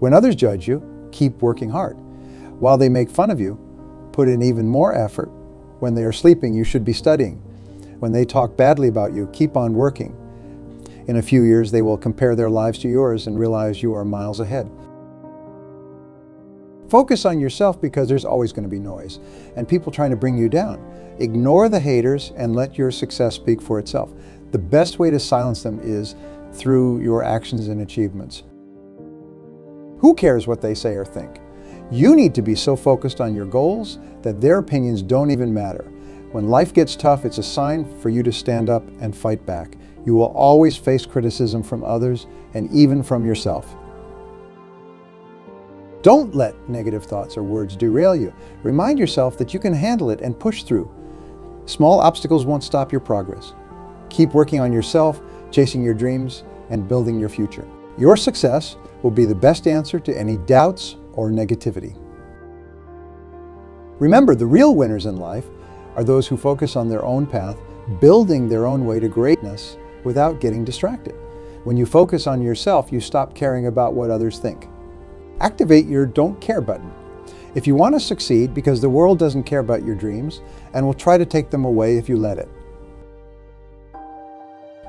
When others judge you, keep working hard. While they make fun of you, put in even more effort. When they are sleeping, you should be studying. When they talk badly about you, keep on working. In a few years, they will compare their lives to yours and realize you are miles ahead. Focus on yourself because there's always going to be noise and people trying to bring you down. Ignore the haters and let your success speak for itself. The best way to silence them is through your actions and achievements. Who cares what they say or think? You need to be so focused on your goals that their opinions don't even matter. When life gets tough, it's a sign for you to stand up and fight back. You will always face criticism from others and even from yourself. Don't let negative thoughts or words derail you. Remind yourself that you can handle it and push through. Small obstacles won't stop your progress. Keep working on yourself, chasing your dreams, and building your future. Your success will be the best answer to any doubts or negativity. Remember, the real winners in life are those who focus on their own path, building their own way to greatness without getting distracted. When you focus on yourself, you stop caring about what others think. Activate your don't care button. If you want to succeed, because the world doesn't care about your dreams and will try to take them away if you let it.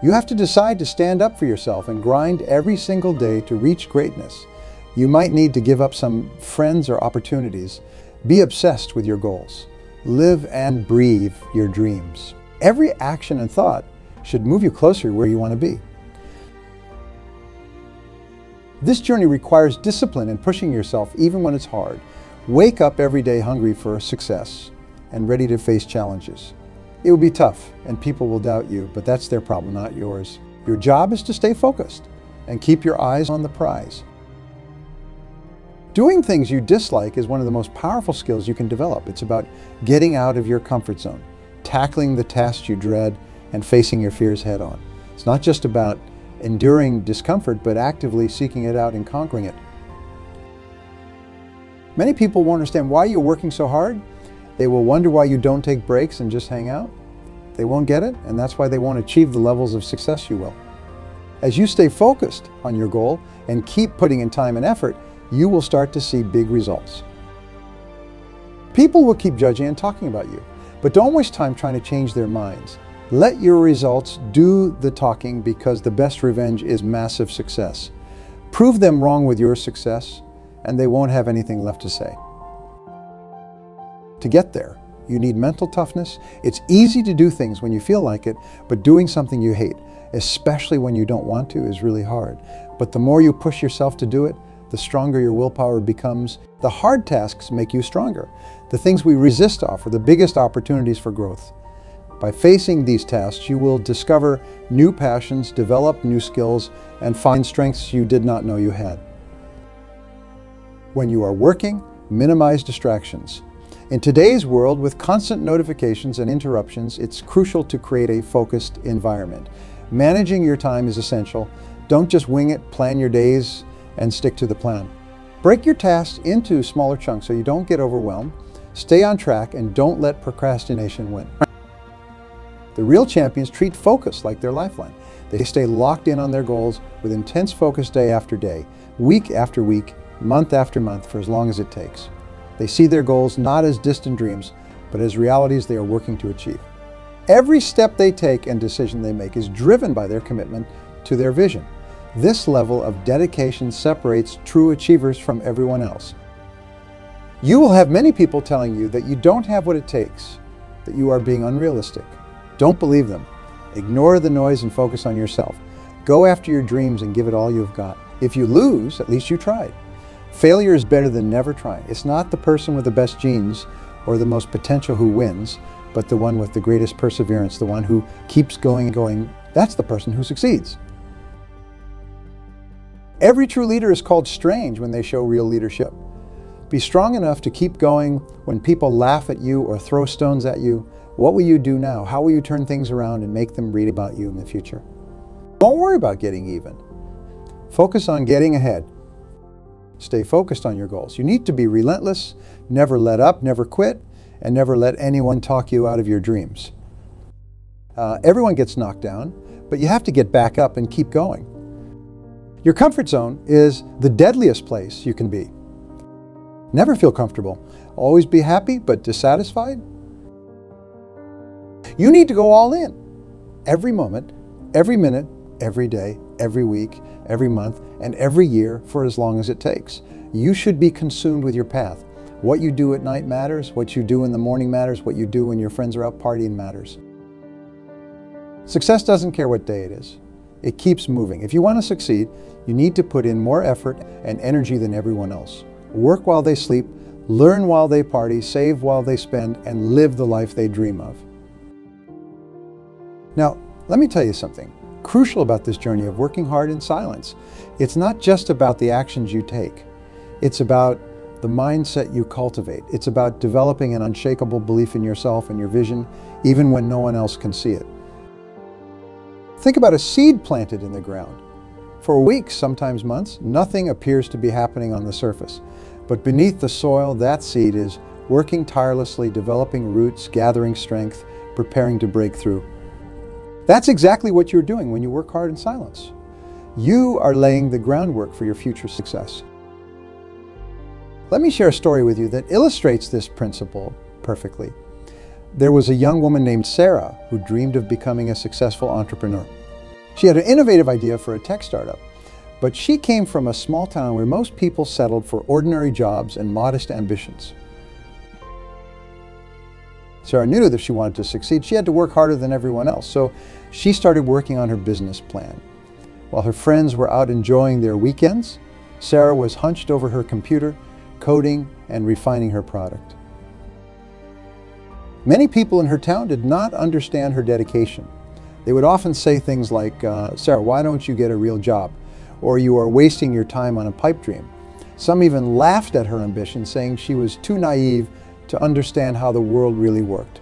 You have to decide to stand up for yourself and grind every single day to reach greatness. You might need to give up some friends or opportunities. Be obsessed with your goals. Live and breathe your dreams. Every action and thought should move you closer where you want to be. This journey requires discipline and pushing yourself even when it's hard. Wake up every day hungry for success and ready to face challenges. It will be tough and people will doubt you, but that's their problem, not yours. Your job is to stay focused and keep your eyes on the prize. Doing things you dislike is one of the most powerful skills you can develop. It's about getting out of your comfort zone, tackling the tasks you dread, and facing your fears head on. It's not just about enduring discomfort, but actively seeking it out and conquering it. Many people won't understand why you're working so hard. They will wonder why you don't take breaks and just hang out. They won't get it, and that's why they won't achieve the levels of success you will. As you stay focused on your goal and keep putting in time and effort, you will start to see big results. People will keep judging and talking about you, but don't waste time trying to change their minds. Let your results do the talking, because the best revenge is massive success. Prove them wrong with your success, and they won't have anything left to say. To get there, you need mental toughness. It's easy to do things when you feel like it, but doing something you hate, especially when you don't want to, is really hard. But the more you push yourself to do it, the stronger your willpower becomes. The hard tasks make you stronger. The things we resist offer the biggest opportunities for growth. By facing these tasks, you will discover new passions, develop new skills, and find strengths you did not know you had. When you are working, minimize distractions. In today's world, with constant notifications and interruptions, it's crucial to create a focused environment. Managing your time is essential. Don't just wing it, plan your days, and stick to the plan. Break your tasks into smaller chunks so you don't get overwhelmed. Stay on track and don't let procrastination win. The real champions treat focus like their lifeline. They stay locked in on their goals with intense focus day after day, week after week, month after month, for as long as it takes. They see their goals not as distant dreams, but as realities they are working to achieve. Every step they take and decision they make is driven by their commitment to their vision. This level of dedication separates true achievers from everyone else. You will have many people telling you that you don't have what it takes, that you are being unrealistic. Don't believe them. Ignore the noise and focus on yourself. Go after your dreams and give it all you've got. If you lose, at least you tried. Failure is better than never trying. It's not the person with the best genes or the most potential who wins, but the one with the greatest perseverance, the one who keeps going and going. That's the person who succeeds. Every true leader is called strange when they show real leadership. Be strong enough to keep going when people laugh at you or throw stones at you. What will you do now? How will you turn things around and make them read about you in the future? Don't worry about getting even. Focus on getting ahead. Stay focused on your goals. You need to be relentless, never let up, never quit, and never let anyone talk you out of your dreams. Everyone gets knocked down, but you have to get back up and keep going. Your comfort zone is the deadliest place you can be. Never feel comfortable. Always be happy but dissatisfied. You need to go all in. Every moment, every minute, every day, every week, every month, and every year for as long as it takes. You should be consumed with your path. What you do at night matters. What you do in the morning matters. What you do when your friends are out partying matters. Success doesn't care what day it is. It keeps moving. If you want to succeed, you need to put in more effort and energy than everyone else. Work while they sleep, learn while they party, save while they spend, and live the life they dream of. Now, let me tell you something crucial about this journey of working hard in silence. It's not just about the actions you take. It's about the mindset you cultivate. It's about developing an unshakable belief in yourself and your vision, even when no one else can see it. Think about a seed planted in the ground. For weeks, sometimes months, nothing appears to be happening on the surface. But beneath the soil, that seed is working tirelessly, developing roots, gathering strength, preparing to break through. That's exactly what you're doing when you work hard in silence. You are laying the groundwork for your future success. Let me share a story with you that illustrates this principle perfectly. There was a young woman named Sarah who dreamed of becoming a successful entrepreneur. She had an innovative idea for a tech startup, but she came from a small town where most people settled for ordinary jobs and modest ambitions. Sarah knew that if she wanted to succeed, she had to work harder than everyone else, so she started working on her business plan. While her friends were out enjoying their weekends, Sarah was hunched over her computer, coding and refining her product. Many people in her town did not understand her dedication. They would often say things like, Sarah, why don't you get a real job? Or you are wasting your time on a pipe dream. Some even laughed at her ambition, saying she was too naive to understand how the world really worked.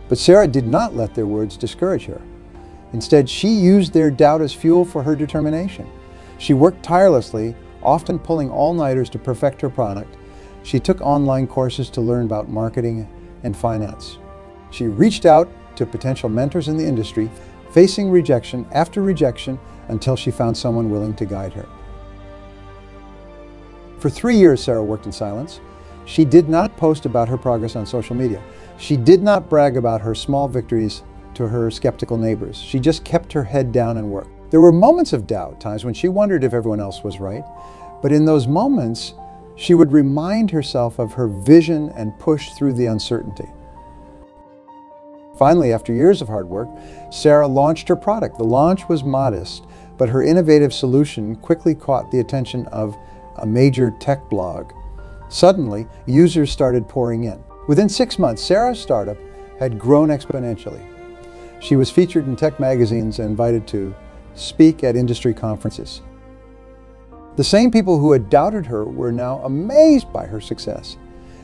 But Sarah did not let their words discourage her. Instead, she used their doubt as fuel for her determination. She worked tirelessly, often pulling all-nighters to perfect her product. She took online courses to learn about marketing and finance. She reached out to potential mentors in the industry, facing rejection after rejection until she found someone willing to guide her. For 3 years, Sarah worked in silence. She did not post about her progress on social media. She did not brag about her small victories to her skeptical neighbors. She just kept her head down and worked. There were moments of doubt, times when she wondered if everyone else was right. But in those moments, she would remind herself of her vision and push through the uncertainty. Finally, after years of hard work, Sarah launched her product. The launch was modest, but her innovative solution quickly caught the attention of a major tech blog. Suddenly, users started pouring in. Within 6 months, Sarah's startup had grown exponentially. She was featured in tech magazines and invited to speak at industry conferences. The same people who had doubted her were now amazed by her success.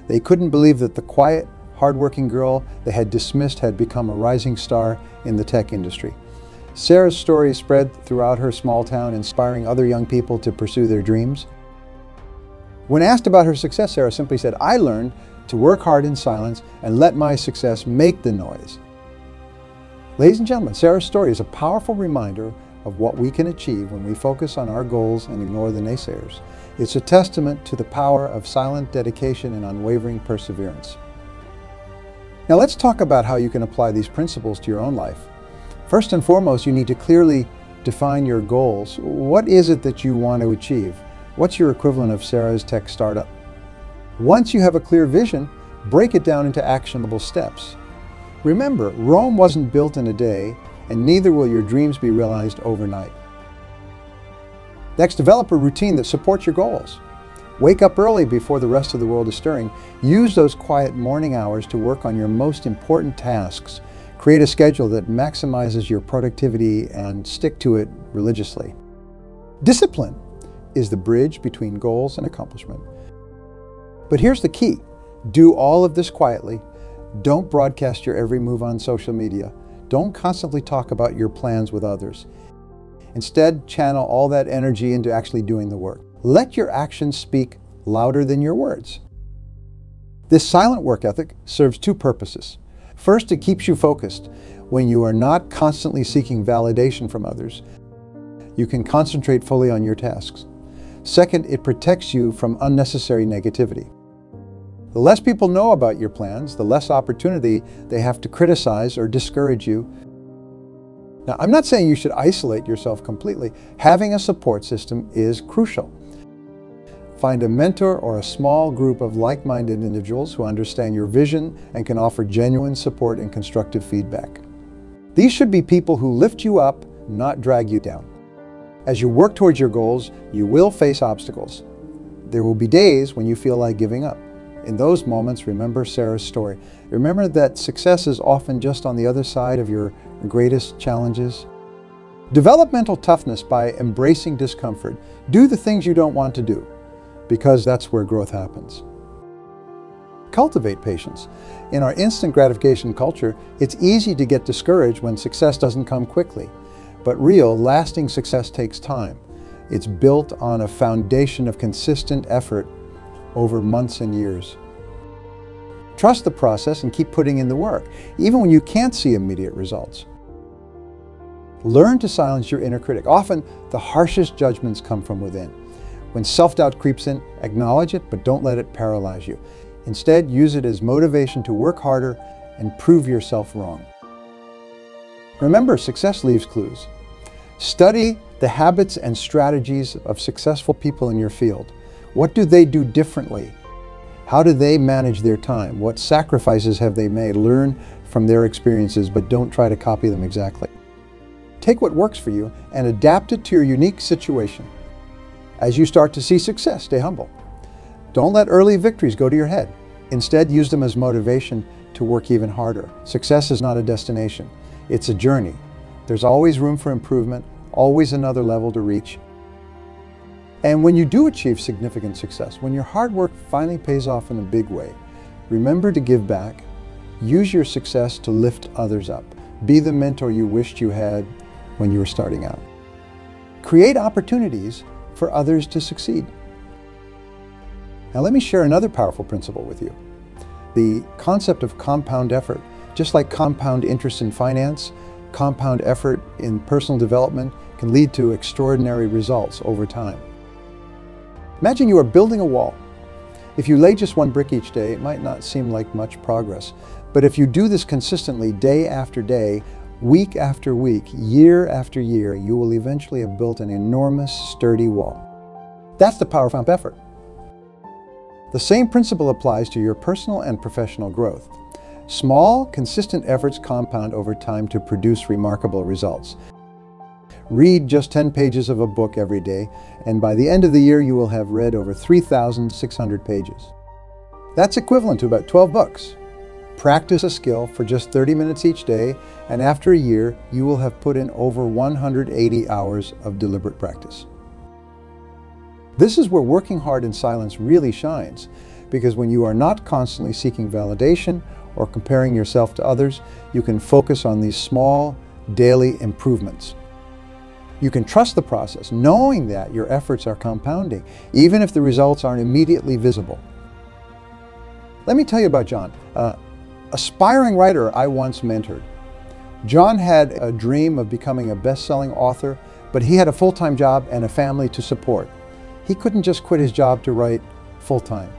They couldn't believe that the quiet, hardworking girl they had dismissed had become a rising star in the tech industry. Sarah's story spread throughout her small town, inspiring other young people to pursue their dreams. When asked about her success, Sarah simply said, "I learned to work hard in silence and let my success make the noise." Ladies and gentlemen, Sarah's story is a powerful reminder of what we can achieve when we focus on our goals and ignore the naysayers. It's a testament to the power of silent dedication and unwavering perseverance. Now let's talk about how you can apply these principles to your own life. First and foremost, you need to clearly define your goals. What is it that you want to achieve? What's your equivalent of Sarah's tech startup? Once you have a clear vision, break it down into actionable steps. Remember, Rome wasn't built in a day, and neither will your dreams be realized overnight. Next, develop a routine that supports your goals. Wake up early before the rest of the world is stirring. Use those quiet morning hours to work on your most important tasks. Create a schedule that maximizes your productivity and stick to it religiously. Discipline is the bridge between goals and accomplishment. But here's the key. Do all of this quietly. Don't broadcast your every move on social media. Don't constantly talk about your plans with others. Instead, channel all that energy into actually doing the work. Let your actions speak louder than your words. This silent work ethic serves two purposes. First, it keeps you focused when you are not constantly seeking validation from others. You can concentrate fully on your tasks. Second, it protects you from unnecessary negativity. The less people know about your plans, the less opportunity they have to criticize or discourage you. Now, I'm not saying you should isolate yourself completely. Having a support system is crucial. Find a mentor or a small group of like-minded individuals who understand your vision and can offer genuine support and constructive feedback. These should be people who lift you up, not drag you down. As you work towards your goals, you will face obstacles. There will be days when you feel like giving up. In those moments, remember Sarah's story. Remember that success is often just on the other side of your greatest challenges. Develop mental toughness by embracing discomfort. Do the things you don't want to do, because that's where growth happens. Cultivate patience. In our instant gratification culture, it's easy to get discouraged when success doesn't come quickly. But real, lasting success takes time. It's built on a foundation of consistent effort over months and years. Trust the process and keep putting in the work, even when you can't see immediate results. Learn to silence your inner critic. Often, the harshest judgments come from within. When self-doubt creeps in, acknowledge it, but don't let it paralyze you. Instead, use it as motivation to work harder and prove yourself wrong. Remember, success leaves clues. Study the habits and strategies of successful people in your field. What do they do differently? How do they manage their time? What sacrifices have they made? Learn from their experiences, but don't try to copy them exactly. Take what works for you and adapt it to your unique situation. As you start to see success, stay humble. Don't let early victories go to your head. Instead, use them as motivation to work even harder. Success is not a destination. It's a journey. There's always room for improvement, always another level to reach. And when you do achieve significant success, when your hard work finally pays off in a big way, remember to give back. Use your success to lift others up. Be the mentor you wished you had when you were starting out. Create opportunities for others to succeed. Now let me share another powerful principle with you. The concept of compound effort. Just like compound interest in finance, compound effort in personal development can lead to extraordinary results over time. Imagine you are building a wall. If you lay just one brick each day, it might not seem like much progress. But if you do this consistently, day after day, week after week, year after year, you will eventually have built an enormous, sturdy wall. That's the power of compound effort. The same principle applies to your personal and professional growth. Small, consistent efforts compound over time to produce remarkable results. Read just 10 pages of a book every day, and by the end of the year, you will have read over 3,600 pages. That's equivalent to about 12 books. Practice a skill for just 30 minutes each day, and after a year, you will have put in over 180 hours of deliberate practice. This is where working hard in silence really shines, because when you are not constantly seeking validation or comparing yourself to others, you can focus on these small, daily improvements. You can trust the process, knowing that your efforts are compounding, even if the results aren't immediately visible. Let me tell you about John, an aspiring writer I once mentored. John had a dream of becoming a best-selling author, but he had a full-time job and a family to support. He couldn't just quit his job to write full-time.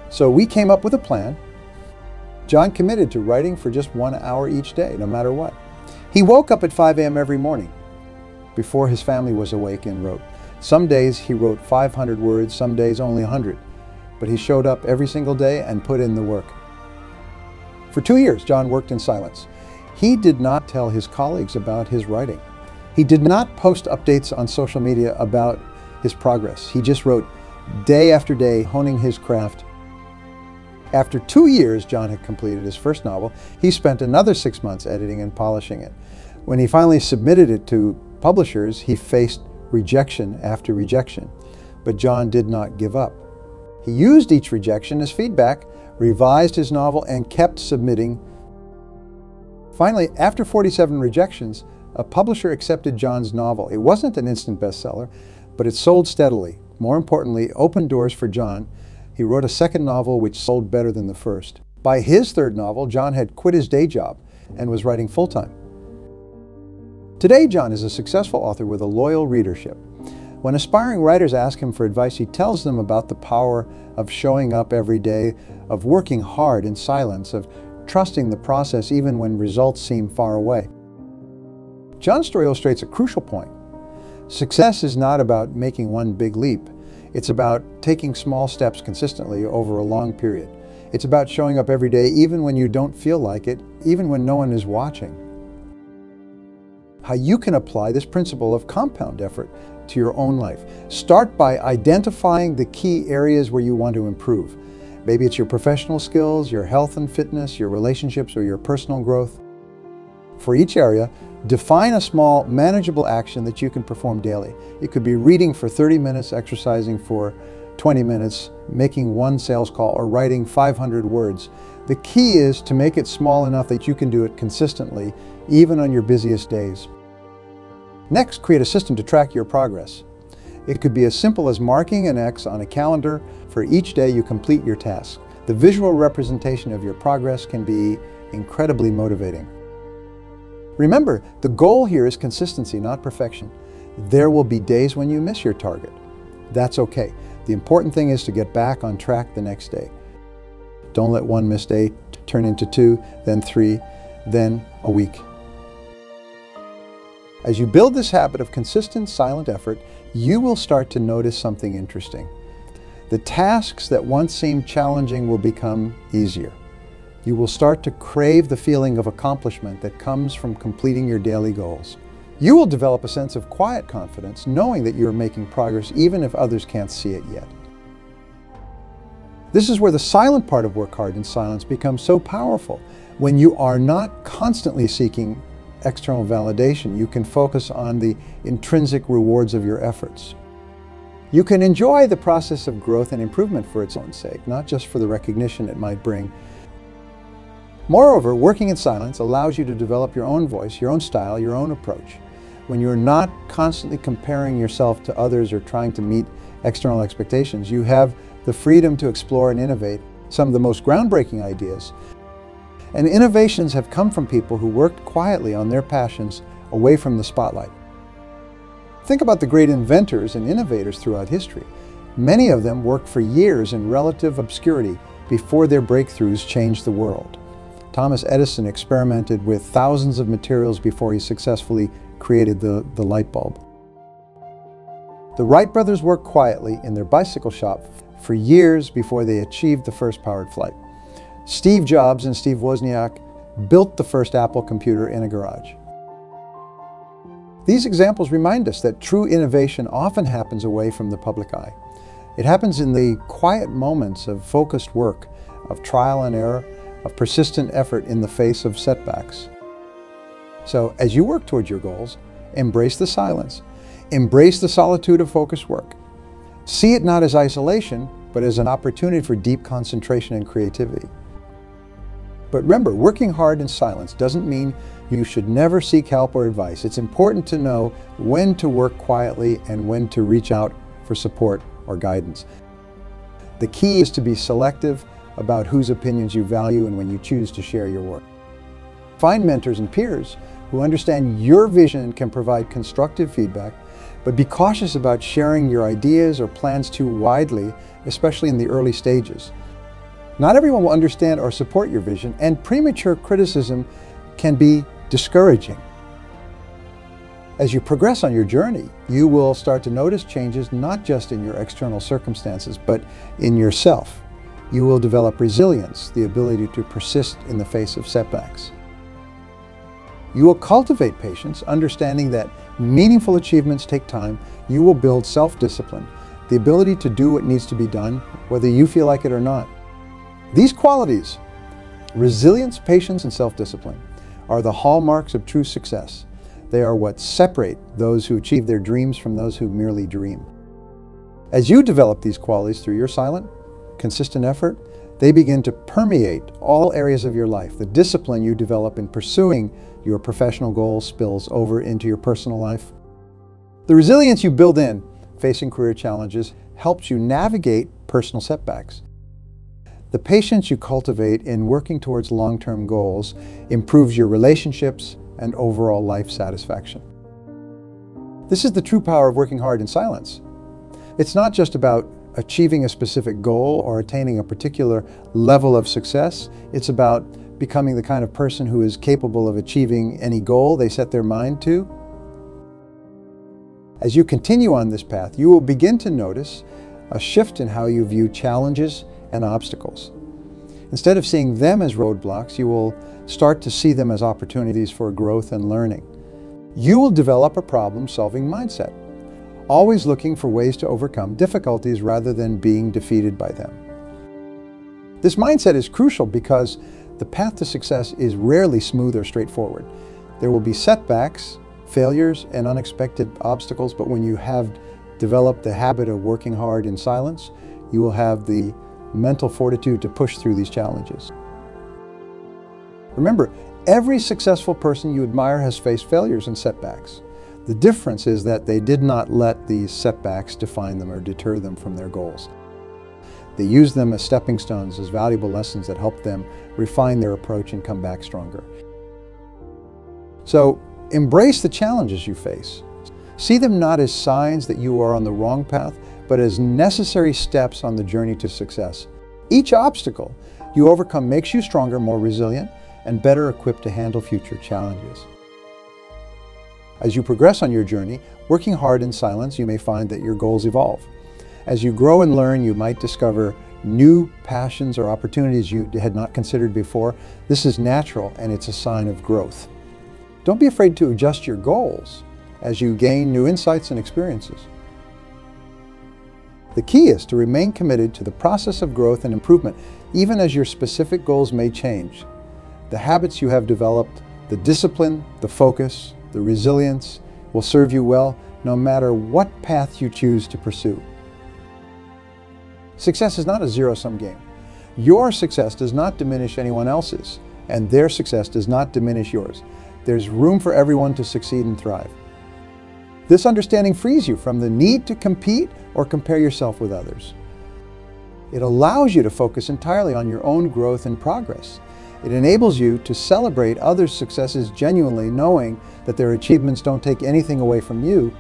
So we came up with a plan. John committed to writing for just 1 hour each day, no matter what. He woke up at 5 a.m. every morning before his family was awake and wrote. Some days he wrote 500 words, some days only 100. But he showed up every single day and put in the work. For 2 years, John worked in silence. He did not tell his colleagues about his writing. He did not post updates on social media about his progress. He just wrote day after day, honing his craft. After 2 years, John had completed his first novel. He spent another 6 months editing and polishing it. When he finally submitted it to publishers, he faced rejection after rejection. But John did not give up. He used each rejection as feedback, revised his novel, and kept submitting. Finally, after 47 rejections, a publisher accepted John's novel. It wasn't an instant bestseller, but it sold steadily. More importantly, opened doors for John. He wrote a second novel which sold better than the first. By his third novel, John had quit his day job and was writing full-time. Today, John is a successful author with a loyal readership. When aspiring writers ask him for advice, he tells them about the power of showing up every day, of working hard in silence, of trusting the process even when results seem far away. John's story illustrates a crucial point. Success is not about making one big leap. It's about taking small steps consistently over a long period. It's about showing up every day even when you don't feel like it, even when no one is watching. How you can apply this principle of compound effort to your own life. Start by identifying the key areas where you want to improve. Maybe it's your professional skills, your health and fitness, your relationships, or your personal growth. For each area, define a small, manageable action that you can perform daily. It could be reading for 30 minutes, exercising for 20 minutes, making one sales call, or writing 500 words. The key is to make it small enough that you can do it consistently, even on your busiest days. Next, create a system to track your progress. It could be as simple as marking an X on a calendar for each day you complete your task. The visual representation of your progress can be incredibly motivating. Remember, the goal here is consistency, not perfection. There will be days when you miss your target. That's okay. The important thing is to get back on track the next day. Don't let one missed day turn into 2, then 3, then a week. As you build this habit of consistent, silent effort, you will start to notice something interesting. The tasks that once seemed challenging will become easier. You will start to crave the feeling of accomplishment that comes from completing your daily goals. You will develop a sense of quiet confidence, knowing that you are making progress even if others can't see it yet. This is where the silent part of work hard in silence becomes so powerful. When you are not constantly seeking external validation, you can focus on the intrinsic rewards of your efforts. You can enjoy the process of growth and improvement for its own sake, not just for the recognition it might bring. Moreover, working in silence allows you to develop your own voice, your own style, your own approach. When you're not constantly comparing yourself to others or trying to meet external expectations, you have the freedom to explore and innovate some of the most groundbreaking ideas. And innovations have come from people who worked quietly on their passions away from the spotlight. Think about the great inventors and innovators throughout history. Many of them worked for years in relative obscurity before their breakthroughs changed the world. Thomas Edison experimented with thousands of materials before he successfully created the light bulb. The Wright brothers worked quietly in their bicycle shop for years before they achieved the first powered flight. Steve Jobs and Steve Wozniak built the first Apple computer in a garage. These examples remind us that true innovation often happens away from the public eye. It happens in the quiet moments of focused work, of trial and error, of persistent effort in the face of setbacks. So as you work towards your goals, embrace the silence. Embrace the solitude of focused work. See it not as isolation, but as an opportunity for deep concentration and creativity. But remember, working hard in silence doesn't mean you should never seek help or advice. It's important to know when to work quietly and when to reach out for support or guidance. The key is to be selective about whose opinions you value and when you choose to share your work. Find mentors and peers who understand your vision and can provide constructive feedback, but be cautious about sharing your ideas or plans too widely, especially in the early stages. Not everyone will understand or support your vision, and premature criticism can be discouraging. As you progress on your journey, you will start to notice changes not just in your external circumstances, but in yourself. You will develop resilience, the ability to persist in the face of setbacks. You will cultivate patience, understanding that meaningful achievements take time. You will build self-discipline, the ability to do what needs to be done, whether you feel like it or not. These qualities, resilience, patience, and self-discipline, are the hallmarks of true success. They are what separate those who achieve their dreams from those who merely dream. As you develop these qualities through your silent, consistent effort, they begin to permeate all areas of your life. The discipline you develop in pursuing your professional goals spills over into your personal life. The resilience you build in facing career challenges helps you navigate personal setbacks. The patience you cultivate in working towards long-term goals improves your relationships, and overall life satisfaction. This is the true power of working hard in silence. It's not just about achieving a specific goal or attaining a particular level of success. It's about becoming the kind of person who is capable of achieving any goal they set their mind to. As you continue on this path, you will begin to notice a shift in how you view challenges and obstacles. Instead of seeing them as roadblocks, you will start to see them as opportunities for growth and learning. You will develop a problem-solving mindset, always looking for ways to overcome difficulties rather than being defeated by them. This mindset is crucial because the path to success is rarely smooth or straightforward. There will be setbacks, failures, and unexpected obstacles, but when you have developed the habit of working hard in silence, you will have the mental fortitude to push through these challenges. Remember, every successful person you admire has faced failures and setbacks. The difference is that they did not let these setbacks define them or deter them from their goals. They used them as stepping stones, as valuable lessons that helped them refine their approach and come back stronger. So, embrace the challenges you face. See them not as signs that you are on the wrong path, but as necessary steps on the journey to success. Each obstacle you overcome makes you stronger, more resilient, and better equipped to handle future challenges. As you progress on your journey, working hard in silence, you may find that your goals evolve. As you grow and learn, you might discover new passions or opportunities you had not considered before. This is natural, and it's a sign of growth. Don't be afraid to adjust your goals as you gain new insights and experiences. The key is to remain committed to the process of growth and improvement, even as your specific goals may change. The habits you have developed, the discipline, the focus, the resilience will serve you well no matter what path you choose to pursue. Success is not a zero-sum game. Your success does not diminish anyone else's, and their success does not diminish yours. There's room for everyone to succeed and thrive. This understanding frees you from the need to compete or compare yourself with others. It allows you to focus entirely on your own growth and progress. It enables you to celebrate others' successes genuinely, knowing that their achievements don't take anything away from you.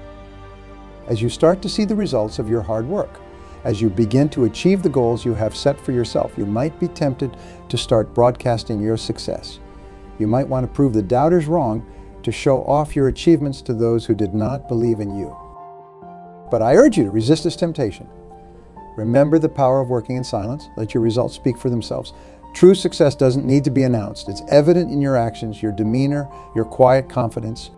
As you start to see the results of your hard work, as you begin to achieve the goals you have set for yourself, you might be tempted to start broadcasting your success. You might want to prove the doubters wrong, to show off your achievements to those who did not believe in you. But I urge you to resist this temptation. Remember the power of working in silence. Let your results speak for themselves. True success doesn't need to be announced. It's evident in your actions, your demeanor, your quiet confidence.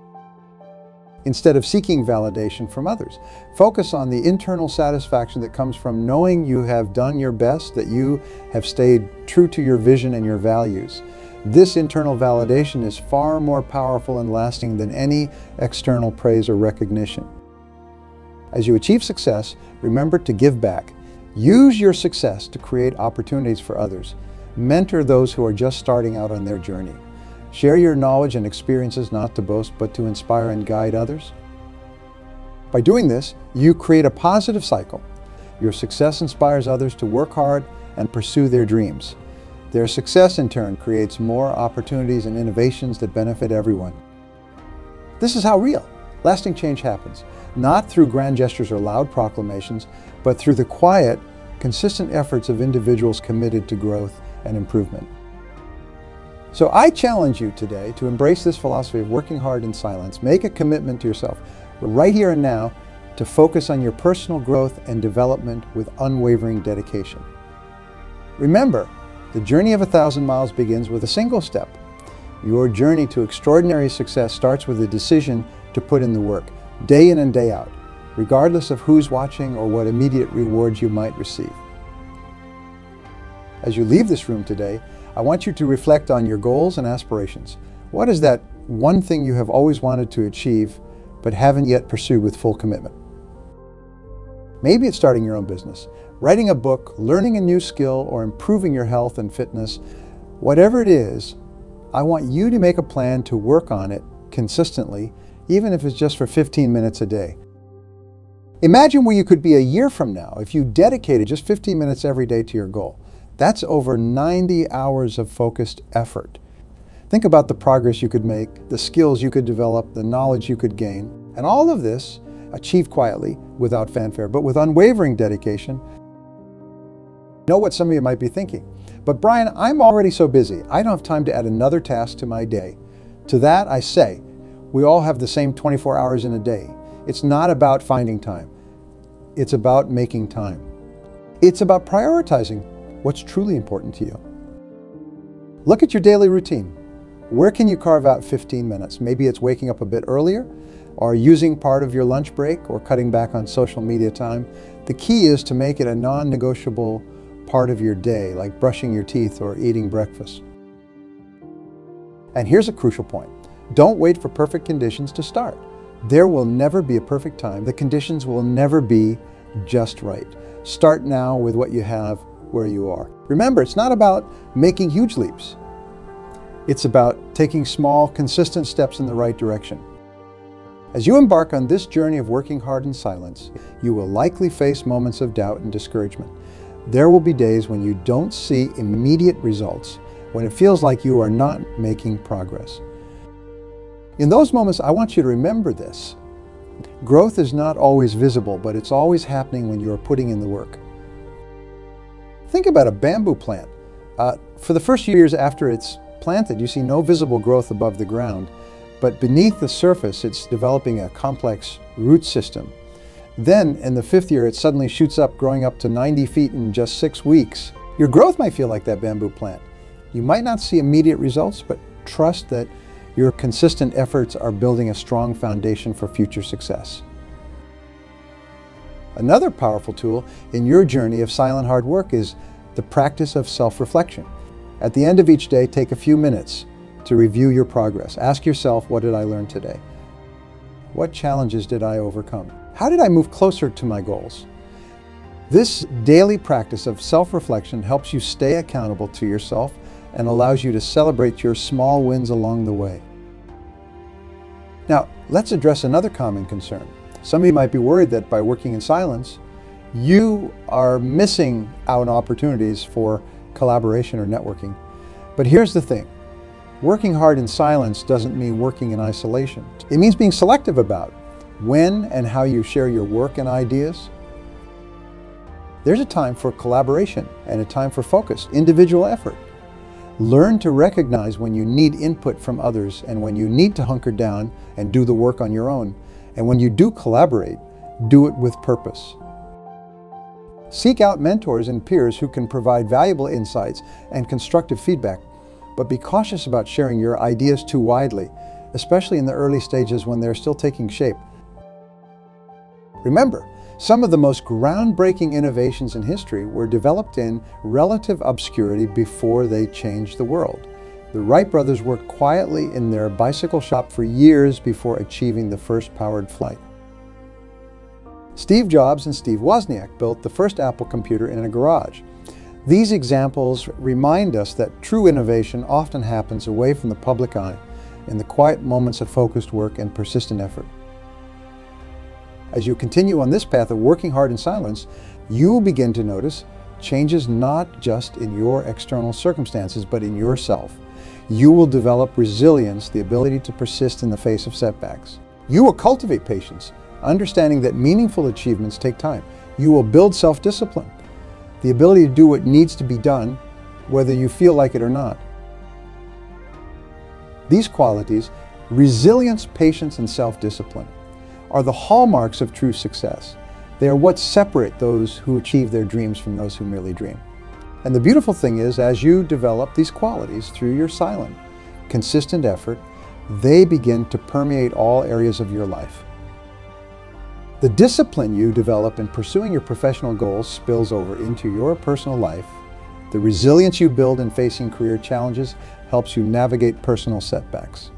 Instead of seeking validation from others, focus on the internal satisfaction that comes from knowing you have done your best, that you have stayed true to your vision and your values. This internal validation is far more powerful and lasting than any external praise or recognition. As you achieve success, remember to give back. Use your success to create opportunities for others. Mentor those who are just starting out on their journey. Share your knowledge and experiences not to boast, but to inspire and guide others. By doing this, you create a positive cycle. Your success inspires others to work hard and pursue their dreams. Their success, in turn, creates more opportunities and innovations that benefit everyone. This is how real, lasting change happens, not through grand gestures or loud proclamations, but through the quiet, consistent efforts of individuals committed to growth and improvement. So I challenge you today to embrace this philosophy of working hard in silence. Make a commitment to yourself, right here and now, to focus on your personal growth and development with unwavering dedication. Remember, the journey of 1,000 miles begins with a single step. Your journey to extraordinary success starts with a decision to put in the work, day in and day out, regardless of who's watching or what immediate rewards you might receive. As you leave this room today, I want you to reflect on your goals and aspirations. What is that one thing you have always wanted to achieve but haven't yet pursued with full commitment? Maybe it's starting your own business, writing a book, learning a new skill, or improving your health and fitness. Whatever it is, I want you to make a plan to work on it consistently, even if it's just for 15 minutes a day. Imagine where you could be a year from now if you dedicated just 15 minutes every day to your goal. That's over 90 hours of focused effort. Think about the progress you could make, the skills you could develop, the knowledge you could gain, and all of this achieved quietly, without fanfare, but with unwavering dedication. I know what some of you might be thinking, but Brian, I'm already so busy. I don't have time to add another task to my day. To that I say, we all have the same 24 hours in a day. It's not about finding time. It's about making time. It's about prioritizing what's truly important to you. Look at your daily routine. Where can you carve out 15 minutes? Maybe it's waking up a bit earlier, or using part of your lunch break, or cutting back on social media time. The key is to make it a non-negotiable part of your day, like brushing your teeth or eating breakfast. And here's a crucial point. Don't wait for perfect conditions to start. There will never be a perfect time. The conditions will never be just right. Start now with what you have where you are. Remember, it's not about making huge leaps. It's about taking small, consistent steps in the right direction. As you embark on this journey of working hard in silence, you will likely face moments of doubt and discouragement. There will be days when you don't see immediate results, when it feels like you are not making progress. In those moments, I want you to remember this. Growth is not always visible, but it's always happening when you are putting in the work. Think about a bamboo plant. For the first few years after it's planted, you see no visible growth above the ground, but beneath the surface, it's developing a complex root system. Then, in the 5th year, it suddenly shoots up, growing up to 90 feet in just 6 weeks. Your growth might feel like that bamboo plant. You might not see immediate results, but trust that your consistent efforts are building a strong foundation for future success. Another powerful tool in your journey of silent hard work is the practice of self-reflection. At the end of each day, take a few minutes to review your progress. Ask yourself, what did I learn today? What challenges did I overcome? How did I move closer to my goals? This daily practice of self-reflection helps you stay accountable to yourself and allows you to celebrate your small wins along the way. Now, let's address another common concern. Some of you might be worried that by working in silence, you are missing out on opportunities for collaboration or networking. But here's the thing. Working hard in silence doesn't mean working in isolation. It means being selective about when and how you share your work and ideas. There's a time for collaboration and a time for focus, individual effort. Learn to recognize when you need input from others and when you need to hunker down and do the work on your own. And when you do collaborate, do it with purpose. Seek out mentors and peers who can provide valuable insights and constructive feedback, but be cautious about sharing your ideas too widely, especially in the early stages when they're still taking shape. Remember, some of the most groundbreaking innovations in history were developed in relative obscurity before they changed the world. The Wright brothers worked quietly in their bicycle shop for years before achieving the first powered flight. Steve Jobs and Steve Wozniak built the first Apple computer in a garage. These examples remind us that true innovation often happens away from the public eye, in the quiet moments of focused work and persistent effort. As you continue on this path of working hard in silence, you will begin to notice changes not just in your external circumstances, but in yourself. You will develop resilience, the ability to persist in the face of setbacks. You will cultivate patience, understanding that meaningful achievements take time. You will build self-discipline, the ability to do what needs to be done, whether you feel like it or not. These qualities, resilience, patience, and self-discipline, are the hallmarks of true success. They are what separate those who achieve their dreams from those who merely dream. And the beautiful thing is, as you develop these qualities through your silent, consistent effort, they begin to permeate all areas of your life. The discipline you develop in pursuing your professional goals spills over into your personal life. The resilience you build in facing career challenges helps you navigate personal setbacks.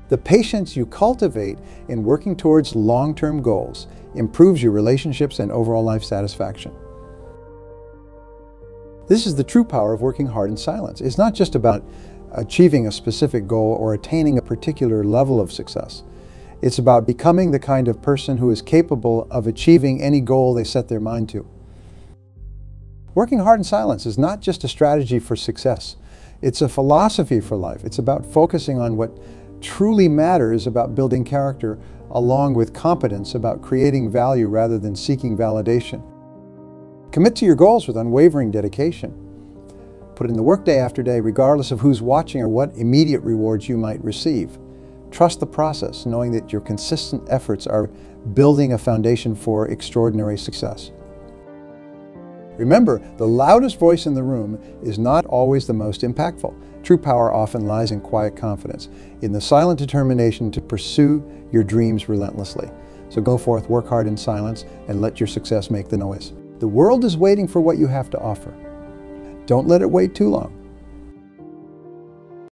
The patience you cultivate in working towards long-term goals improves your relationships and overall life satisfaction. This is the true power of working hard in silence. It's not just about achieving a specific goal or attaining a particular level of success. It's about becoming the kind of person who is capable of achieving any goal they set their mind to. Working hard in silence is not just a strategy for success. It's a philosophy for life. It's about focusing on what truly matters about building character, along with competence about creating value rather than seeking validation. Commit to your goals with unwavering dedication. Put in the work day after day, regardless of who's watching or what immediate rewards you might receive. Trust the process, knowing that your consistent efforts are building a foundation for extraordinary success. Remember, the loudest voice in the room is not always the most impactful. True power often lies in quiet confidence, in the silent determination to pursue your dreams relentlessly. So go forth, work hard in silence, and let your success make the noise. The world is waiting for what you have to offer. Don't let it wait too long.